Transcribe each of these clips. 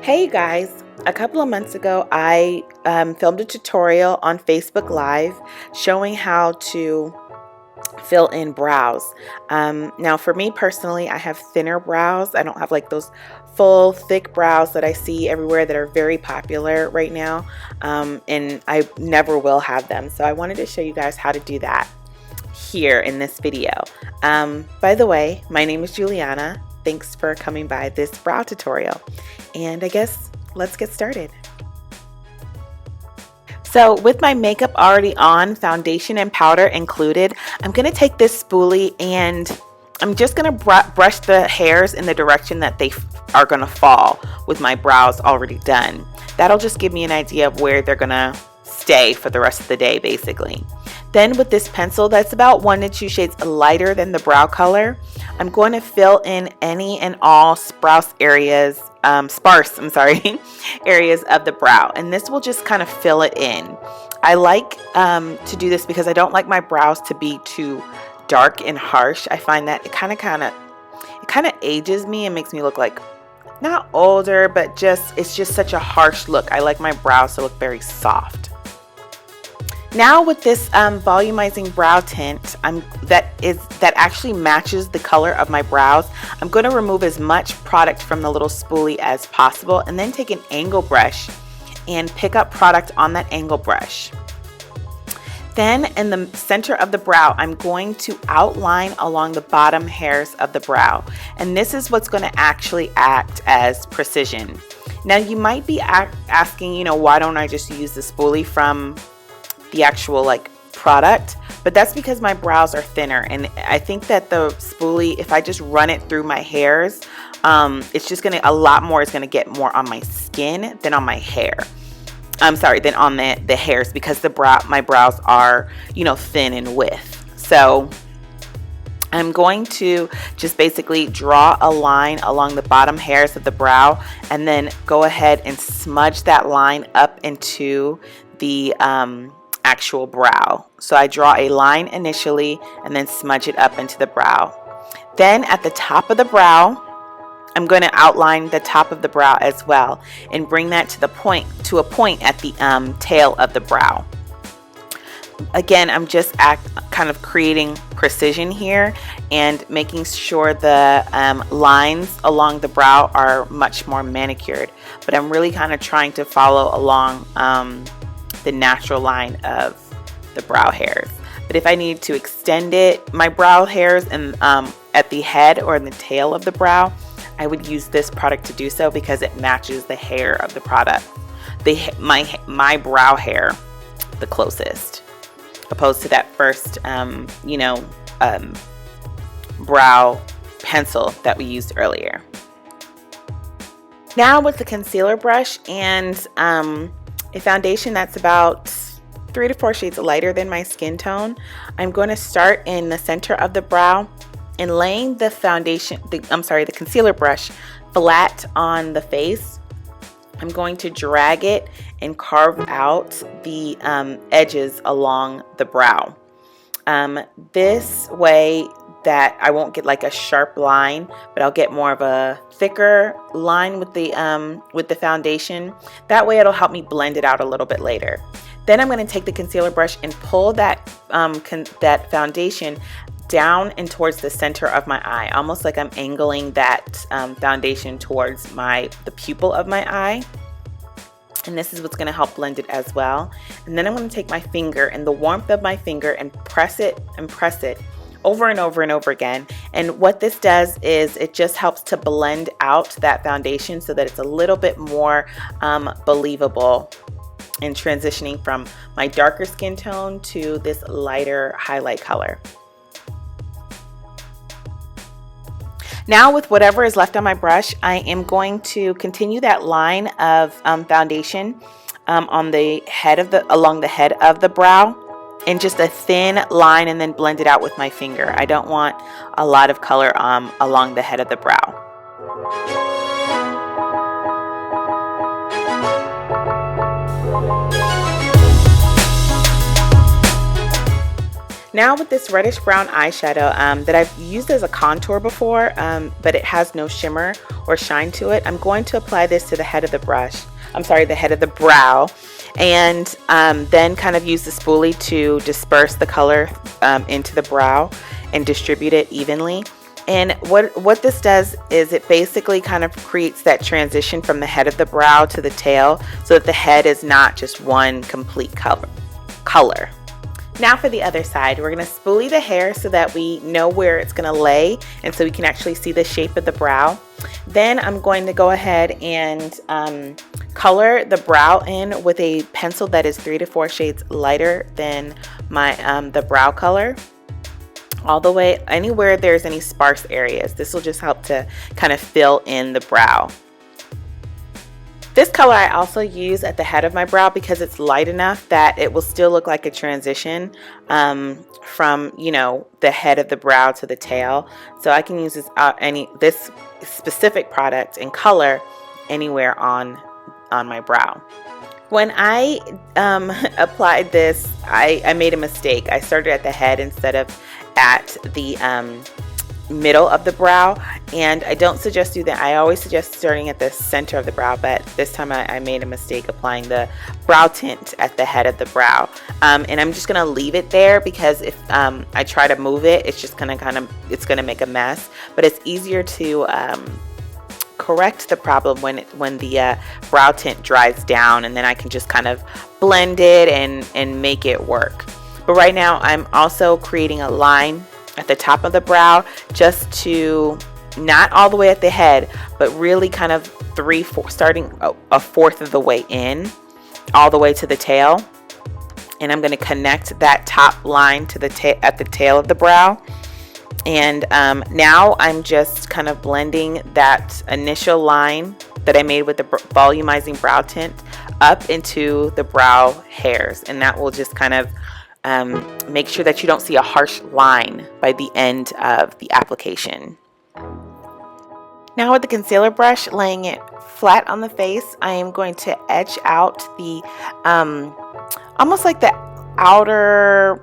Hey you guys, a couple of months ago I filmed a tutorial on Facebook Live showing how to fill in brows. Now for me personally, I have thinner brows. I don't have like those full thick brows that I see everywhere that are very popular right now, and I never will have them. So I wanted to show you guys how to do that here in this video. By the way, my name is Juliana. Thanks for coming by this brow tutorial. And I guess let's get started. So with my makeup already on, foundation and powder included, I'm going to take this spoolie and I'm just going to brush the hairs in the direction that they are going to fall with my brows already done. That'll just give me an idea of where they're going to stay for the rest of the day basically. Then with this pencil that's about 1 to 2 shades lighter than the brow color, I'm going to fill in any and all sparse areas of the brow, and this will just kind of fill it in. I like to do this because I don't like my brows to be too dark and harsh. I find that it kind of ages me and makes me look like not older, but it's just such a harsh look. I like my brows to look very soft. Now with this volumizing brow tint that actually matches the color of my brows, I'm going to remove as much product from the little spoolie as possible and then take an angle brush and pick up product on that angle brush. Then in the center of the brow, I'm going to outline along the bottom hairs of the brow, and this is what's going to actually act as precision. Now you might be asking, why don't I just use the spoolie from the actual product, but that's because my brows are thinner, and I think that the spoolie, if I just run it through my hairs, it's just gonna, a lot more is gonna get more on my skin than on my hair. Than on the hairs, because my brows are, thin in width. So I'm going to just basically draw a line along the bottom hairs of the brow and then go ahead and smudge that line up into the actual brow. So I draw a line initially and then smudge it up into the brow. Then at the top of the brow, I'm going to outline the top of the brow as well and bring that to a point at the tail of the brow. Again, I'm just kind of creating precision here and making sure the lines along the brow are much more manicured, but I'm really kind of trying to follow along the natural line of the brow hairs. But if I need to extend it, my brow hairs and at the head or in the tail of the brow, I would use this product to do so because it matches the hair of the product, my brow hair the closest, opposed to that first brow pencil that we used earlier. Now with the concealer brush and a foundation that's about 3 to 4 shades lighter than my skin tone, I'm going to start in the center of the brow and laying the the concealer brush flat on the face. I'm going to drag it and carve out the edges along the brow. This way that I won't get like a sharp line, but I'll get more of a thicker line with the foundation. That way it'll help me blend it out a little bit later. Then I'm going to take the concealer brush and pull that foundation down and towards the center of my eye, almost like I'm angling that foundation towards the pupil of my eye. And this is what's going to help blend it as well. And then I'm going to take my finger and the warmth of my finger and press it over and over and over again. And what this does is it just helps to blend out that foundation so that it's a little bit more believable in transitioning from my darker skin tone to this lighter highlight color. Now with whatever is left on my brush, I am going to continue that line of foundation along the head of the brow in just a thin line and then blend it out with my finger. I don't want a lot of color along the head of the brow. Now with this reddish brown eyeshadow that I've used as a contour before, but it has no shimmer or shine to it, I'm going to apply this to the head of the brush. I'm sorry, the head of the brow, and then kind of use the spoolie to disperse the color into the brow and distribute it evenly. And what this does is it basically kind of creates that transition from the head of the brow to the tail, so that the head is not just one complete color. Now for the other side, we're going to spoolie the hair so that we know where it's going to lay, and so we can actually see the shape of the brow. Then I'm going to go ahead and color the brow in with a pencil that is 3 to 4 shades lighter than my the brow color, all the way anywhere there's any sparse areas. This will just help to kind of fill in the brow. This color I also use at the head of my brow because it's light enough that it will still look like a transition from, you know, the head of the brow to the tail. So I can use this specific product in color anywhere on my brow. When I applied this, I made a mistake. I started at the head instead of at the middle of the brow, and I don't suggest do that. I always suggest starting at the center of the brow, but this time I made a mistake applying the brow tint at the head of the brow, and I'm just gonna leave it there because if I try to move it, it's just gonna it's gonna make a mess. But it's easier to correct the problem when the brow tint dries down, and then I can just kind of blend it and make it work. But right now I'm also creating a line at the top of the brow, just to not all the way at the head, but really kind of starting a fourth of the way in, all the way to the tail. And I'm going to connect that top line to at the tail of the brow. And now I'm just kind of blending that initial line that I made with the volumizing brow tint up into the brow hairs, and that will just kind of make sure that you don't see a harsh line by the end of the application. Now with the concealer brush, laying it flat on the face, I am going to etch out the almost like the outer,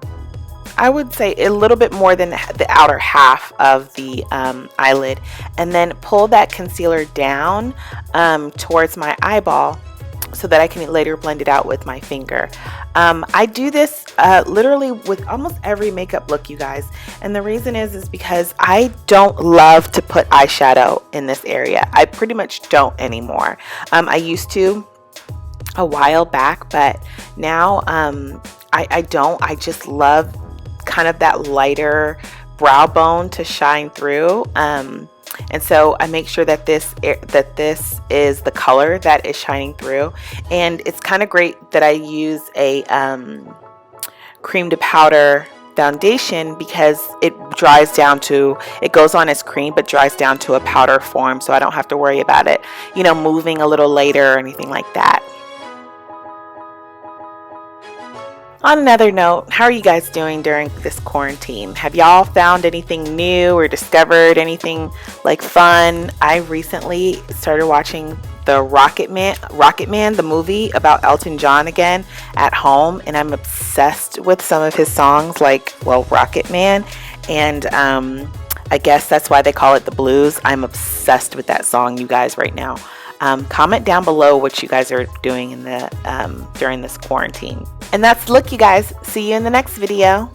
I would say a little bit more than the outer half of the eyelid, and then pull that concealer down towards my eyeball so that I can later blend it out with my finger. I do this literally with almost every makeup look, you guys, and the reason is because I don't love to put eyeshadow in this area. I pretty much don't anymore. I used to a while back, but now I don't. I just love kind of that lighter brow bone to shine through, and so I make sure that this is the color that is shining through. And it's kind of great that I use a cream to powder foundation because it goes on as cream but dries down to a powder form, so I don't have to worry about it, you know, moving a little later or anything like that. On another note, how are you guys doing during this quarantine? Have y'all found anything new or discovered anything like fun? I recently started watching the Rocket Man, the movie about Elton John again at home, and I'm obsessed with some of his songs, like, well, Rocket Man, and I guess that's why they call it the blues. I'm obsessed with that song, you guys, right now. Comment down below what you guys are doing in the during this quarantine. And that's look, you guys. See you in the next video.